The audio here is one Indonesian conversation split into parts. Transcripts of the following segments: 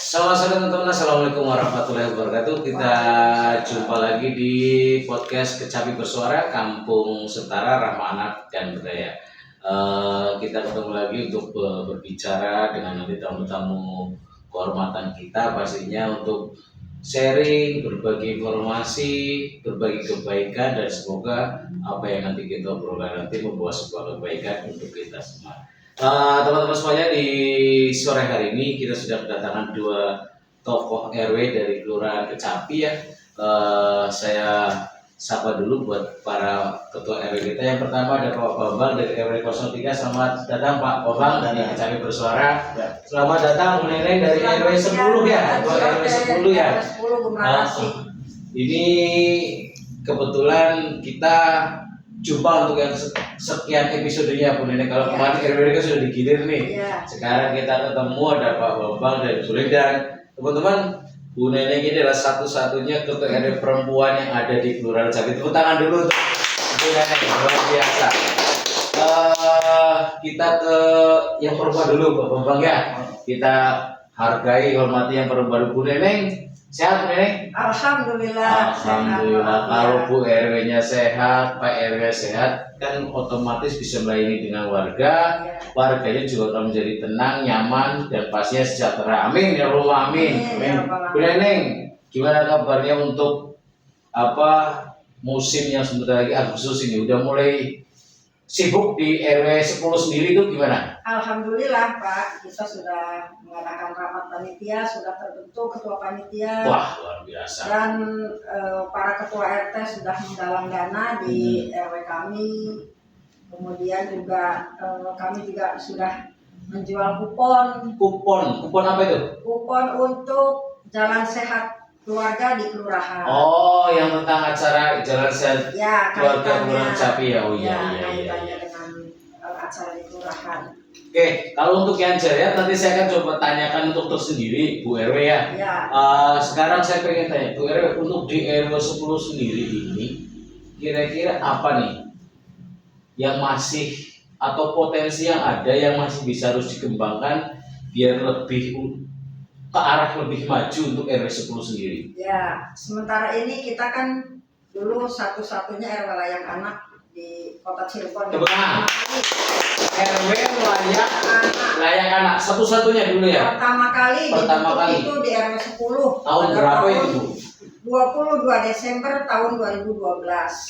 Selamat sore teman-teman, assalamualaikum warahmatullahi wabarakatuh. Kita jumpa lagi di podcast Kecapi Bersuara, Kampung Setara Ramah Anak dan Budaya. Kita ketemu lagi untuk berbicara dengan nanti tamu-tamu kehormatan kita, pastinya untuk sharing, berbagi informasi, berbagi kebaikan, dan semoga apa yang nanti kita obrolkan nanti membawa sebuah kebaikan untuk kita semua. Teman-teman semuanya, di sore hari ini kita sudah kedatangan dua tokoh RW dari Kelurahan Kecapi ya. Saya sapa dulu buat para ketua RW kita. Yang pertama ada Pak Bambang dari RW 03. Selamat datang Pak Bambang dari Kecapi Bersuara. Selamat datang Bu Neneng dari RW 10 ya, ketua RW 10 ya. Ini kebetulan kita jumpa untuk yang sekian episodenya Bu Neneng. Kalau kemarin RW kan sudah digilir nih. Sekarang kita ketemu ada Pak Bambang dan Bu Neneng. Dan teman-teman, Bu Neneng ini adalah satu-satunya ketua RW perempuan yang ada di Kelurahan Kecapi. Tepuk tangan dulu untuk Bu Neneng, luar biasa. Kita ke yang perempuan dulu Pak Bambang ya. Kita hargai, hormati yang perempuan. Bu Neneng sehat Bu Neneng? Alhamdulillah. Alhamdulillah. Kalau Bu RW-nya sehat, Pak RW sehat, kan otomatis bisa melayani dengan warga. Warganya juga akan menjadi tenang, nyaman, dan pastinya sejahtera. Amin ya Allah, amin. Bu Neneng, gimana kabarnya untuk musim yang sebentar lagi Agustus ini? Udah mulai sibuk di RW 10 sendiri itu gimana? Alhamdulillah Pak, kita sudah mengadakan rapat panitia, sudah terbentuk ketua panitia. Wah, luar biasa. Dan para ketua RT sudah menggalang dana di RW kami. Kemudian juga kami juga sudah menjual kupon. Kupon apa itu? Kupon untuk jalan sehat keluarga di kelurahan. Oh, yang tentang acara jalan sehat Ya, keluarga Kelurahan Kecapi ya. Oh iya. Kaitannya dengan acara di kelurahan. Oke, kalau untuk yang Jaya nanti saya akan coba tanyakan untuk tersendiri Bu RW ya. Sekarang saya pengen tanya Bu RW, untuk di RW 10 sendiri ini kira-kira apa nih yang masih atau potensi yang ada yang masih bisa harus dikembangkan biar lebih ke arah lebih maju untuk RW 10 sendiri? Ya, sementara ini kita kan dulu satu-satunya RW layak anak di Kota Cirebon. Kebetulan RW layak anak satu-satunya dulu ya. Pertama kali itu di RW 10. Tahun berapa itu Bu? 22 Desember tahun 2012.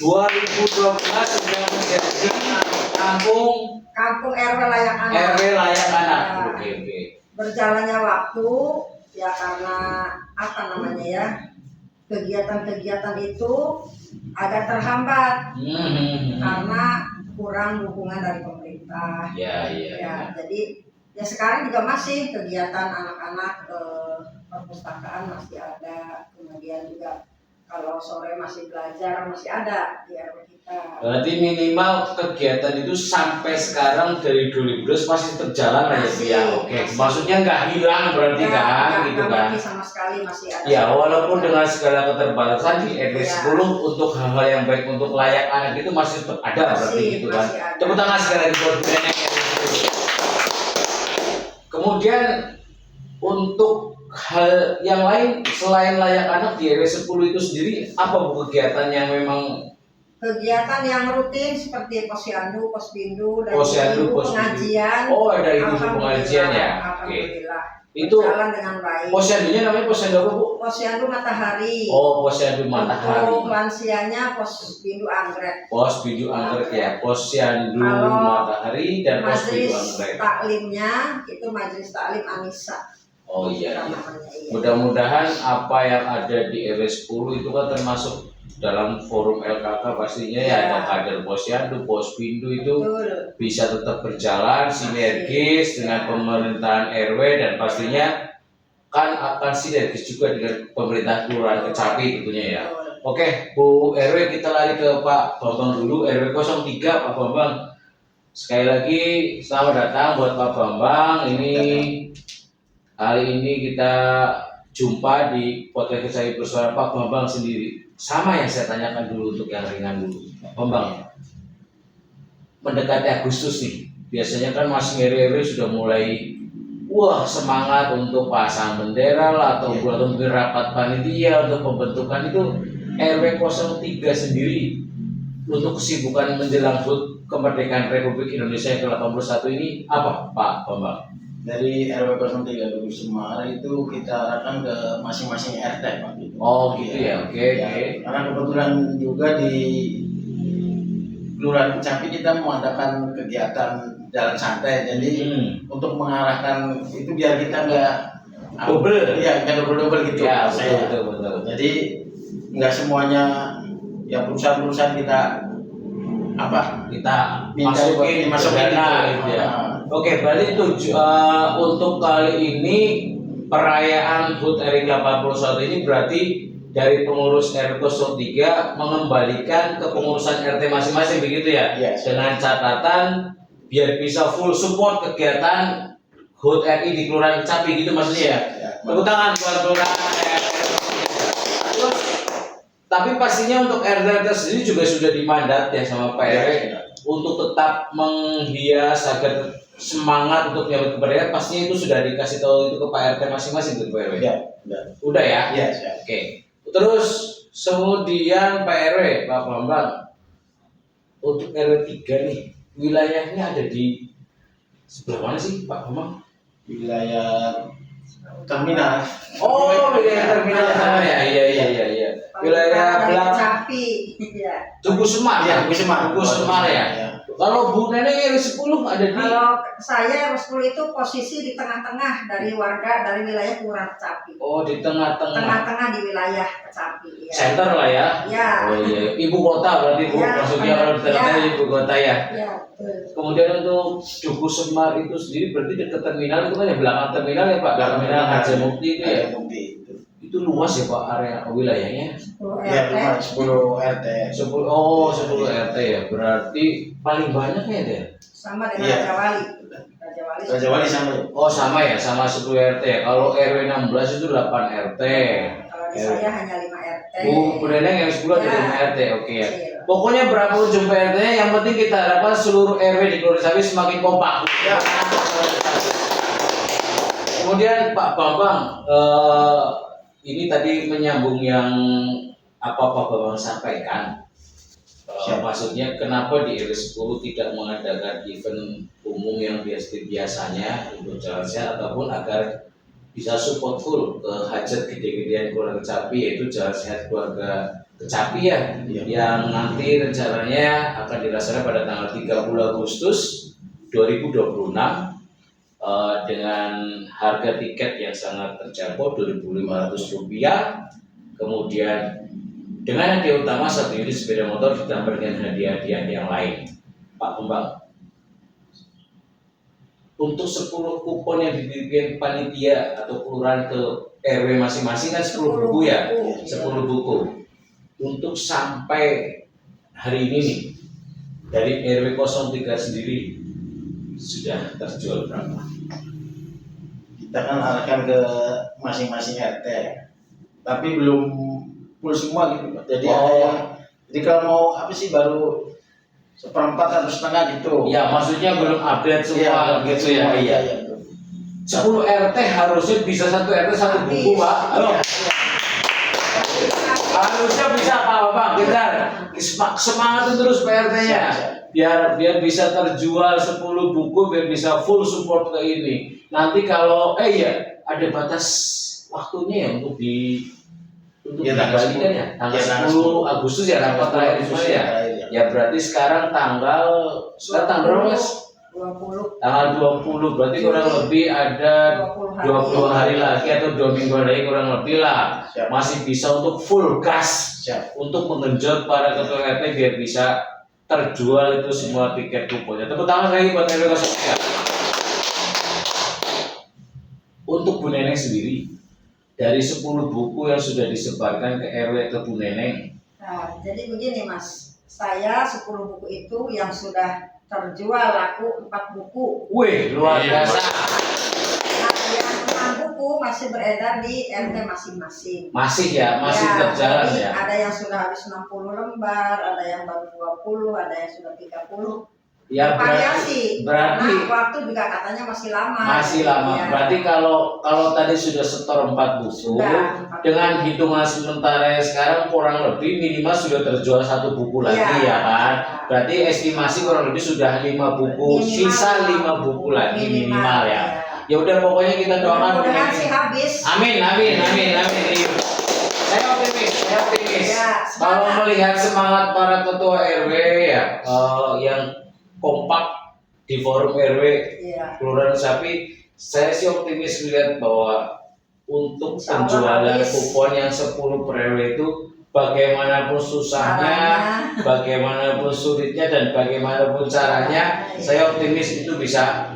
2012 sudah menjadi kampung RW layak anak. RW layak anak. Ya. Oke. Berjalannya waktu ya karena kegiatan-kegiatan itu agak terhambat karena kurang dukungan dari pemerintah. Ya, jadi ya sekarang juga masih kegiatan anak-anak perpustakaan masih ada, kemudian juga kalau sore masih belajar masih ada di RW kita. Berarti minimal kegiatan itu sampai sekarang dari 2012 masih terjalan ya. Oke. Maksudnya nggak hilang berarti gitu kan? Sama sekali masih ada. Ya, walaupun dengan segala keterbatasan di RW 10 untuk hal-hal yang baik untuk layak anak itu masih tetap ada berarti gitu kan. Tepuk tangan sekali lagi buat Bu Neneng. Kemudian untuk hal yang lain selain layak anak di RW 10 itu sendiri apa Bu kegiatan yang memang kegiatan yang rutin seperti posyandu, posbindu, dan pengajian. Oh, ada itu pengajian ya. Alhamdulillah. Itu berjalan dengan baik. Posyandunya namanya posyandu apa Bu? Posyandu Matahari. Oh, posyandu Matahari. Untuk lansianya posbindu Anggrek. Posbindu Anggrek ya. Posyandu Matahari dan posbindu Anggrek. Taklimnya itu Majelis Taklim Anissa. Oh iya. Mudah-mudahan apa yang ada di RW 10 itu kan termasuk dalam forum LKK pastinya ya ada kader posyandu, posbindu itu bisa tetap berjalan sinergis dengan pemerintahan RW dan pastinya kan akan sinergis juga dengan pemerintah Kelurahan Kecapi tentunya ya. Oke, Bu RW, kita lari ke Pak Bambang dulu, RW 03 Pak Bambang. Sekali lagi selamat datang buat Pak Bambang. Hari ini kita jumpa di podcast Kecapi Bersuara. Pak Bambang sendiri, sama yang saya tanyakan dulu untuk yang ringan dulu. Pak Bambang, mendekati Agustus nih, biasanya kan masing RW sudah mulai wah semangat untuk pasang bendera lah atau buat mungkin rapat panitia untuk pembentukan itu RW 03 sendiri untuk kesibukan menjelang HUT kemerdekaan Republik Indonesia yang ke-81 ini apa Pak Bambang? Dari RW 03 Dukuh Semar itu kita arahkan ke masing-masing RT Pak. Oh gitu ya, oke. Karena kebetulan juga di Kelurahan Kecapi kita mengadakan kegiatan jalan santai, jadi untuk mengarahkan itu biar kita nggak double, ya nggak double gitu. Ya betul. Jadi nggak semuanya ya perusahaan kita masukin dana gitu ya. Oke, berarti untuk kali ini perayaan HUT RI 81 ini berarti dari pengurus RW 03 mengembalikan ke pengurusan RT masing-masing begitu ya? Yes. Dengan catatan biar bisa full support kegiatan HUT RI di Kelurahan Kecapi gitu maksudnya ya? Tepuk tangan buat Kelurahan Terus, tapi pastinya untuk RT sendiri juga sudah dimandat ya sama Pak RW untuk tetap menghias agar semangat untuk menyambut kemerdekaan, pastinya itu sudah dikasih tahu itu ke Pak RT masing-masing gitu Pak RW? Ya, udah ya? Yes. Oke. Terus kemudian Pak RW, Pak Bambang, untuk RW 3 nih, wilayahnya ada di sebelah mana sih Pak Bambang? Wilayah terminal. Oh, wilayah terminal sana ya? Iya. Wilayah belakang Kecapi. Dukuh Semar ya? Dukuh Semar ya? Kalau Bu Neneng RW 10 ada di? Kalau saya RW 10 itu posisi di tengah-tengah dari warga dari wilayah Kelurahan Kecapi. Oh, di tengah-tengah. Tengah-tengah di wilayah Kecapi. Ya. Center lah ya? Ya. Oh iya, ibu kota berarti Bu, maksudnya kalau di tengah-tengah ibu kota ya? Ya. Kemudian untuk Dukuh Semar itu sendiri berarti dekat terminal itu kan ya, belakang terminal ya Pak? Terminal Haji Mukti itu ya? Itu luas ya Pak area wilayahnya? 10 Ya, RT. 10 RT. 10 RT ya, berarti paling banyaknya deh. Sama dengan Iya. Raja Wali. Raja Wali sama. Oh sama ya, sama 10 RT ya. Kalau RW 16 itu 8 RT. Kalau di saya hanya 5 RT. Bu Neneng yang 10 ada Ya. 5 RT, oke ya. Iya. Pokoknya berapa jumlah RT-nya, yang penting kita harapkan seluruh RW di Kelurahan Kecapi semakin kompak. Ya. Kemudian Pak Bambang, ini tadi menyambung yang apa Pak Bambang sampaikan. Maksudnya kenapa di RW 10 tidak mengadakan event umum yang biasanya untuk jalan sehat ataupun agar bisa support full ke hajat gede-gedean Kelurahan Kecapi, yaitu jalan sehat keluarga Kecapi ya, yang nanti rencananya akan dilaksanakan pada tanggal 30 Agustus 2026 dengan harga tiket yang sangat terjangkau Rp2.500. Kemudian dengan hadiah utama 1 unit sepeda motor ditambah dengan hadiah-hadiah yang lain. Pak Bambang, untuk 10 kupon yang diberikan panitia atau kelurahan ke RW masing-masing kan 10 buku ya, 10 buku. Untuk sampai hari ini nih, dari RW 03 sendiri sudah terjual berapa? Kita kan arahkan ke masing-masing RT, tapi belum full semua gitu Pak. Jadi ada yang, jadi kalau mau baru 1/4 atau setengah gitu. Ya maksudnya belum update semua gitu ya. Iya. 10 RT harusnya bisa 1 RT 1 buku Pak. Halo. Harusnya bisa Pak Bambang, kita semangat terus PRT-nya. Biar bisa terjual 10 buku, biar bisa full support ke ini. Nanti kalau ada batas waktunya ya untuk dikembalikan ya, tanggal 10 Agustus ya rapat terakhir ya. Ya berarti sekarang tanggal berapa Mas? 20. Tanggal 20 berarti kurang lebih ada 20 hari lagi atau 2 minggu lagi kurang lebih lah. Masih bisa untuk full gas untuk mengenjot para ketua RT biar bisa terjual itu semua tiket kuponnya. Tepuk tangan lagi buat RW 03. Untuk Bu Neneng sendiri, dari 10 buku yang sudah disebarkan ke RW ke Bu Neneng. Nah, jadi begini Mas, saya 10 buku itu yang sudah terjual laku 4 buku. Wih, luar biasa. Nah, yang 6 buku masih beredar di RT masing-masing. Masih ya, masih terjalan ya. Ada yang sudah habis 60 lembar, ada yang baru 20, ada yang sudah 30. Ya variasi. berarti Karena waktu juga katanya masih lama. Masih lama. Ya. Berarti kalau tadi sudah setor 4 buku, dengan hitungan sementara sekarang kurang lebih minimal sudah terjual 1 buku lagi ya kan. Berarti estimasi kurang lebih sudah 5 buku, minimal, sisa 5 buku lagi minimal ya. Ya udah pokoknya kita doakan mudah-mudahan sih habis. Amin. Saya optimis. Ya, kalau melihat semangat para ketua RW ya, yang kompak di forum RW Kelurahan Sapi, saya sih optimis melihat bahwa untuk penjualan kupon yang 10 per RW itu bagaimanapun susahnya, bagaimanapun sulitnya dan bagaimanapun caranya, saya optimis itu bisa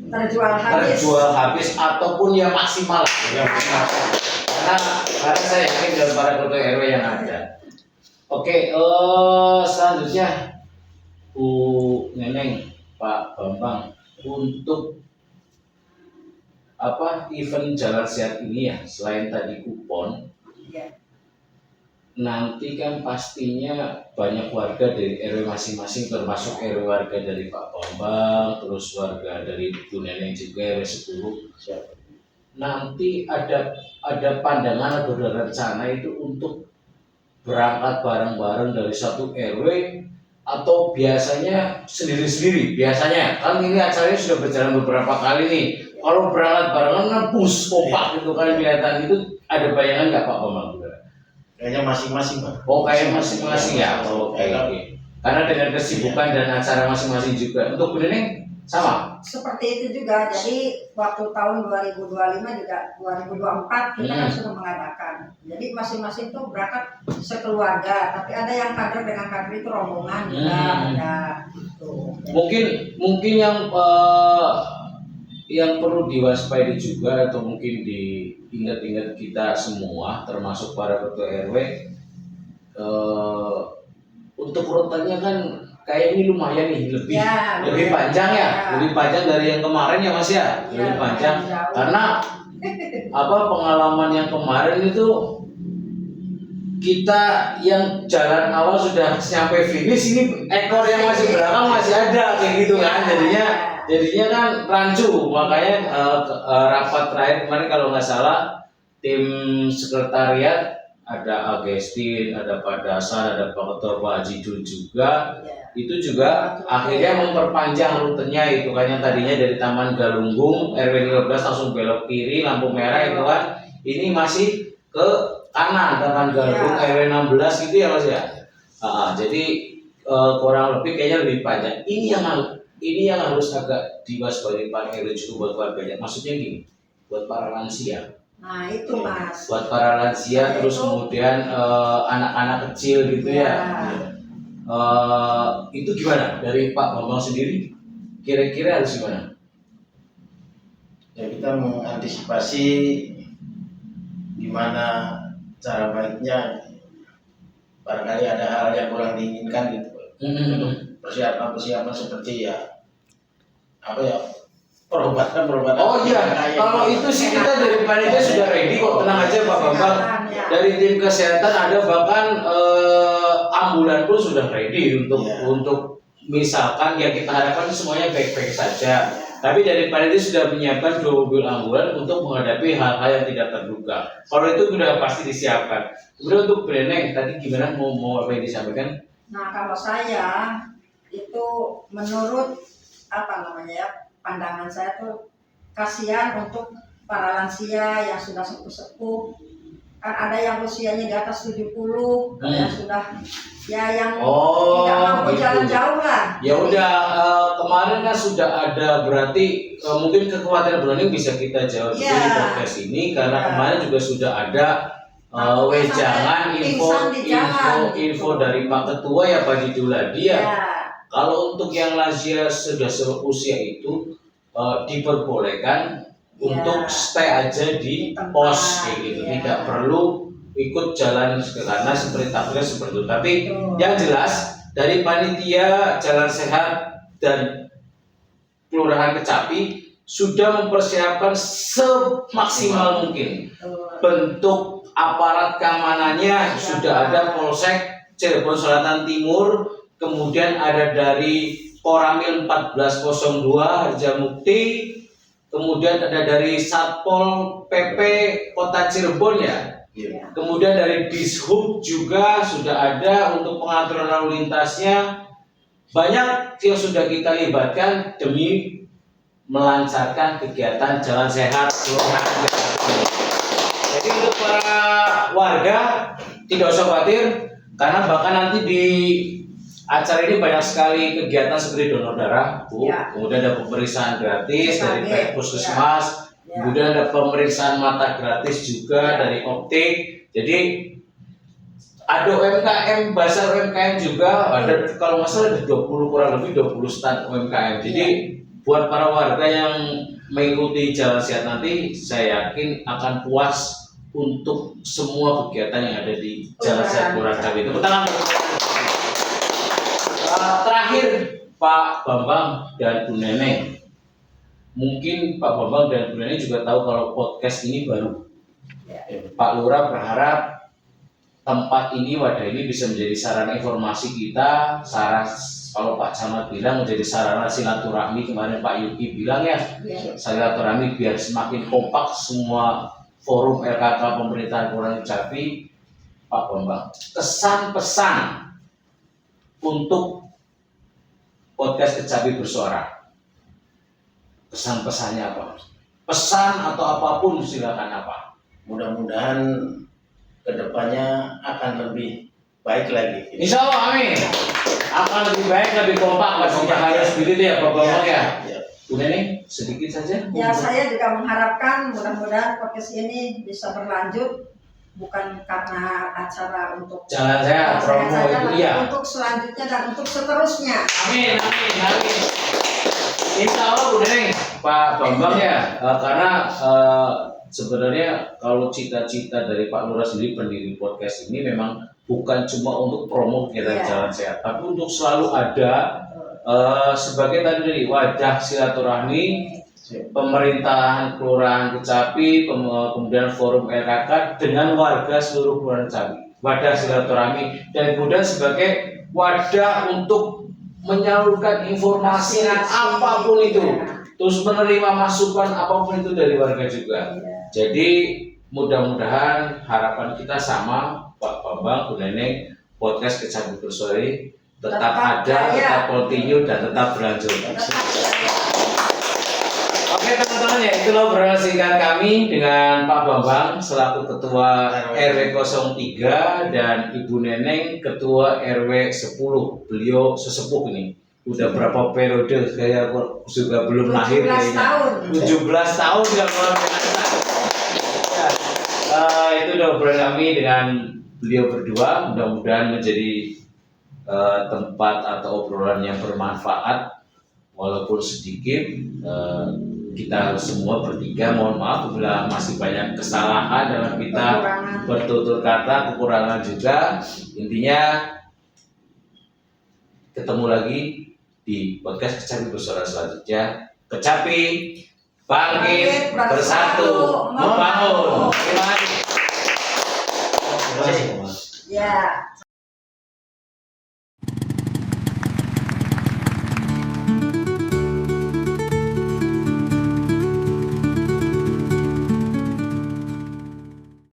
terjual habis ataupun ya maksimal. Karena saya yakin dengan para ketua RW yang ada. Oke, selanjutnya Bu Neneng, Pak Bambang, untuk event Jalan Sehat ini ya, selain tadi kupon, nanti kan pastinya banyak warga dari RW masing-masing, termasuk RW warga dari Pak Bambang, terus warga dari Bu Neneng juga RW 10. Nanti ada pandangan atau rencana itu untuk berangkat bareng-bareng dari satu RW atau biasanya sendiri-sendiri. Biasanya kan ini acaranya sudah berjalan beberapa kali nih. Kalau berangkat barengan ngebus kompak gitu kan kelihatan, itu ada bayangan nggak Pak Bambang? Kayaknya masing-masing Pak. Oh kayak masing-masing ya. Oke. Karena dengan kesibukan dan acara masing-masing juga. Untuk Bu Neneng sama? Seperti itu juga. Jadi waktu tahun 2025 juga 2024 kita kan sudah mengadakan. Jadi masing-masing tuh berangkat sekeluarga. Tapi ada yang kader dengan kader itu rombongan juga ada. Gitu. Mungkin yang perlu diwaspadai juga atau mungkin diingat-ingat kita semua, termasuk para ketua RW, untuk urutannya kan kayak ini lumayan nih, lebih panjang ya, lebih panjang dari yang kemarin ya Mas ya, lebih panjang karena pengalaman yang kemarin itu kita yang jalan awal sudah sampai finish, ini ekor yang masih belakang masih ada kayak gitu kan, jadinya kan rancu. Makanya rapat terakhir kemarin kalau nggak salah tim sekretariat ada Agustin, ada Pak Dasar, ada Pak Ketua Pak Haji Dul juga. Itu juga akhirnya memperpanjang rutenya itu kan, yang tadinya dari Taman Galunggung RW 15 langsung belok kiri lampu merah itu kan, ini masih ke kanan Taman Galunggung RW 16 gitu ya Mas ya. Jadi kurang lebih kayaknya lebih panjang. Ini yang harus agak diwaspadai Pak RW juga buat warganya. Maksudnya gini, buat para lansia. Nah itu Mas. Buat para lansia, terus kemudian anak-anak kecil gitu ya. Itu gimana dari Pak Bambang sendiri? Kira-kira harus gimana? Ya kita mengantisipasi gimana cara baiknya. Barangkali ada hal yang kurang diinginkan gitu. Persiapan seperti perobatan. Oh iya, kalau itu sih kita dari panitia sudah ready kok, tenang aja Pak Bambang. Dari tim kesehatan ada, bahkan ambulan pun sudah ready untuk misalkan ya kita harapkan semuanya baik-baik saja. Tapi dari panitia sudah menyiapkan 2 mobil ambulan untuk menghadapi hal-hal yang tidak terduga. Kalau itu sudah pasti disiapkan. Kemudian untuk Bu Neneng tadi gimana, mau apa yang disampaikan? Nah kalau saya itu menurut pandangan saya tuh kasihan untuk para lansia yang sudah sepuh-sepuh, kan ada yang usianya di atas 70, yang sudah yang tidak mampu jalan jauh lah. Ya udah, kemarin kan sudah ada, berarti mungkin kekhawatiran Bu Neneng bisa kita jawab di podcast ini, karena kemarin juga sudah ada wejangan info dari Pak Ketua ya Pak Jiduladi ya. Kalau untuk yang lansia sudah seusia itu diperbolehkan untuk stay aja di pos kayak gitu, tidak perlu ikut jalan karena seperti takdir seperti itu. Tapi yang jelas dari panitia Jalan Sehat dan Kelurahan Kecapi sudah mempersiapkan semaksimal mungkin. Bentuk aparat keamanannya sudah ada Polsek Cirebon Selatan Timur, kemudian ada dari Koramil 1402 Harjamukti, kemudian ada dari Satpol PP Kota Cirebon ya. Iya. Kemudian dari Dishub juga sudah ada untuk pengaturan lalu lintasnya. Banyak yang sudah kita libatkan demi melancarkan kegiatan jalan sehat kelurahan. Jadi untuk para warga tidak usah khawatir, karena bahkan nanti di acara ini banyak sekali kegiatan seperti donor darah, Bu. Ya. Kemudian ada pemeriksaan gratis dari pihak puskesmas, Ya. kemudian ada pemeriksaan mata gratis juga dari optik. Jadi ada UMKM, bazar UMKM juga, ada kalau nggak salah ada 20 kurang lebih 20 stand UMKM. Jadi buat para warga yang mengikuti jalan sehat nanti, saya yakin akan puas untuk semua kegiatan yang ada di jalan sehat Kelurahan Cabi. Tepuk tangan. Terakhir Pak Bambang dan Bu Neneng, mungkin Pak Bambang dan Bu Neneng juga tahu kalau podcast ini baru. Pak Lurah berharap tempat ini, wadah ini bisa menjadi sarana informasi kita, kalau Pak Camat bilang menjadi sarana silaturahmi. Kemarin Pak Yuki bilang ya, silaturahmi biar semakin kompak semua forum LKK pemerintahan Kelurahan Cabi. Pak Bambang, kesan pesan untuk podcast Kecapi Bersuara, kesan pesannya apa? Pesan atau apapun silakan apa. Mudah-mudahan kedepannya akan lebih baik lagi. Insya Allah, amin. Akan lebih baik, lebih kompak, pastinya harus begitu ya Pak Bambang ya. Bu Neneng, sedikit saja. Ya, saya juga mengharapkan mudah-mudahan podcast ini bisa berlanjut, bukan karena acara untuk Jalan sehat, promo saja, itu tapi ya. untuk selanjutnya dan untuk seterusnya. Amin, amin, amin. Insya Allah Bu Neneng, Pak Bambang ya, karena sebenarnya kalau cita-cita dari Pak Lurah sendiri pendiri podcast ini memang bukan cuma untuk promo kegiatan jalan sehat, tapi untuk selalu ada sebagai tadi wadah silaturahmi pemerintahan Kelurahan Kecapi, kemudian forum LKK dengan warga seluruh Kelurahan Kecapi, wadah silaturahmi, dan kemudian sebagai wadah untuk menyalurkan informasi apapun itu, terus menerima masukan apapun itu dari warga juga. Jadi mudah-mudahan harapan kita sama, Pak Bambang, Bu Neneng, podcast Kecapi Bersuara tetap ada, tetap continue dan tetap berlanjut. Oke teman-teman, ya itulah obrolan singkat kami dengan Pak Bambang selaku Ketua RW 03 dan Ibu Neneng Ketua RW 10. Beliau sesepuh ini. Udah berapa periode, saya juga belum lahir kayaknya. 17 tahun ya luar biasa. Itu udah obrolan kami dengan beliau berdua. Mudah-mudahan menjadi tempat atau obrolan yang bermanfaat walaupun sedikit. Kita semua bertiga mohon maaf bila masih banyak kesalahan dalam kita bertutur kata, kekurangan juga. Intinya ketemu lagi di podcast Kecapi Bersuara selanjutnya. Kecapi bangkit bersatu membangun. Terima kasih. Ya.